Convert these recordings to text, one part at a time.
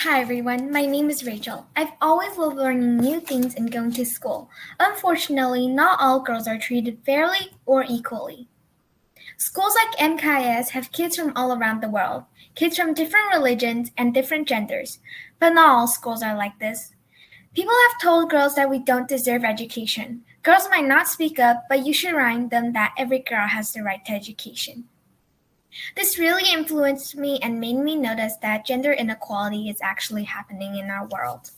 Hi everyone, my name is Rachel. I've always loved learning new things and going to school. Unfortunately, not all girls are treated fairly or equally. Schools like MKS have kids from all around the world, kids from different religions and different genders. But not all schools are like this. People have told girls that we don't deserve education. Girls might not speak up, but you should remind them that every girl has the right to education. This really influenced me and made me notice that gender inequality is actually happening in our world.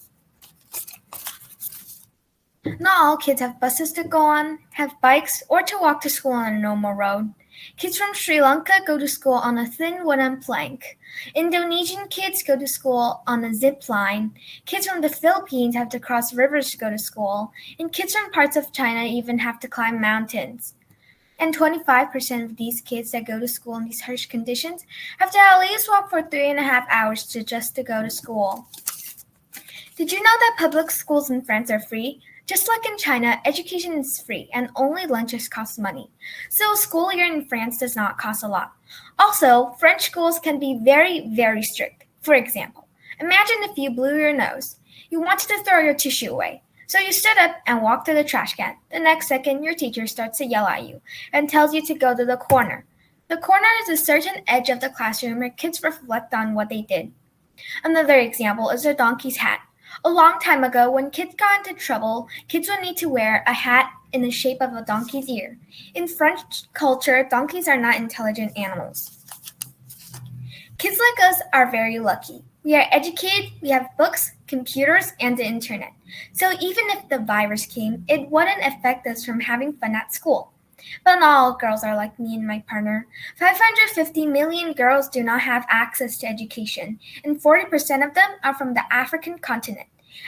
Not all kids have buses to go on, have bikes, or to walk to school on a normal road. Kids from Sri Lanka go to school on a thin wooden plank. Indonesian kids go to school on a zip line. Kids from the Philippines have to cross rivers to go to school. And kids from parts of China even have to climb mountains. And 25% of these kids that go to school in these harsh conditions have to at least walk for 3.5 hours just to go to school. Did you know that public schools in France are free? Just like in China, education is free and only lunches cost money. So a school year in France does not cost a lot. Also, French schools can be very, very strict. For example, imagine if you blew your nose. You wanted to throw your tissue away. So you stood up and walked to the trash can. The next second, your teacher starts to yell at you and tells you to go to the corner. The corner is a certain edge of the classroom where kids reflect on what they did. Another example is a donkey's hat. A long time ago, when kids got into trouble, kids would need to wear a hat in the shape of a donkey's ear. In French culture, donkeys are not intelligent animals. Kids like us are very lucky. We are educated, we have books, computers, and the internet. So even if the virus came, it wouldn't affect us from having fun at school. But not all girls are like me and my partner. 550 million girls do not have access to education, and 40% of them are from the African continent.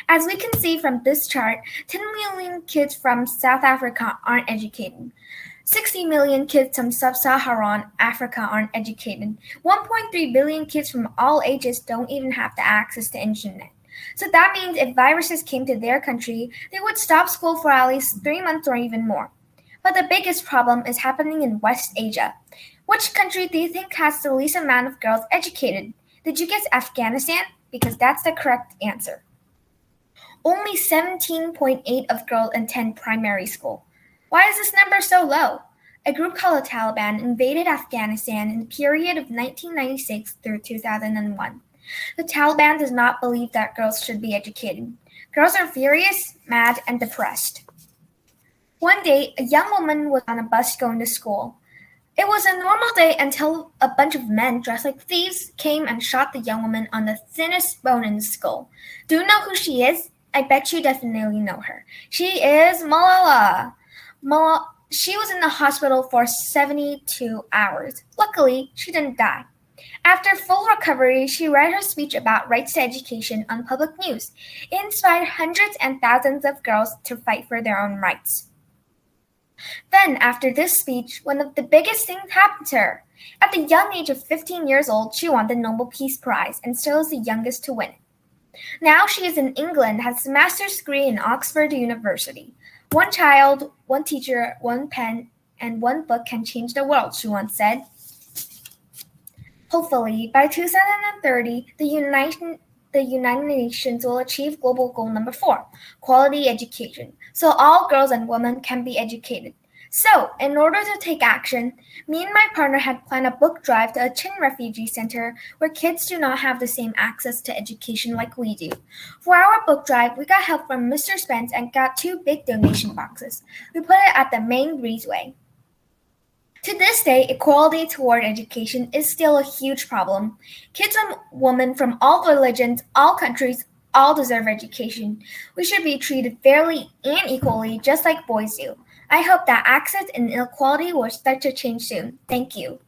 As we can see from this chart, 10 million kids from South Africa aren't educated. 60 million kids from sub-Saharan Africa aren't educated. 1.3 billion kids from all ages don't even have the access to internet. So that means if viruses came to their country, they would stop school for at least 3 months or even more. But the biggest problem is happening in West Asia. Which country do you think has the least amount of girls educated? Did you guess Afghanistan? Because that's the correct answer. Only 17.8% of girls attend primary school. Why is this number so low? A group called the Taliban invaded Afghanistan in the period of 1996 through 2001. The Taliban does not believe that girls should be educated. Girls are furious, mad, and depressed. One day, a young woman was on a bus going to school. It was a normal day until a bunch of men dressed like thieves came and shot the young woman on the thinnest bone in the skull. Do you know who she is? I bet you definitely know her. She is Malala. She was in the hospital for 72 hours. Luckily, she didn't die. After full recovery, she read her speech about rights to education on public news. It inspired hundreds and thousands of girls to fight for their own rights. Then, after this speech, one of the biggest things happened to her. At the young age of 15 years old, she won the Nobel Peace Prize and still is the youngest to win it. Now she is in England, has a master's degree in Oxford University. One child, one teacher, one pen, and one book can change the world, she once said. Hopefully, by 2030, the United Nations will achieve global goal number 4, quality education, so all girls and women can be educated. So, in order to take action, me and my partner had planned a book drive to a Chin refugee center where kids do not have the same access to education like we do. For our book drive, we got help from Mr. Spence and got 2 big donation boxes. We put it at the main breezeway. To this day, equality toward education is still a huge problem. Kids and women from all religions, all countries, all deserve education. We should be treated fairly and equally, just like boys do. I hope that access and inequality will start to change soon. Thank you.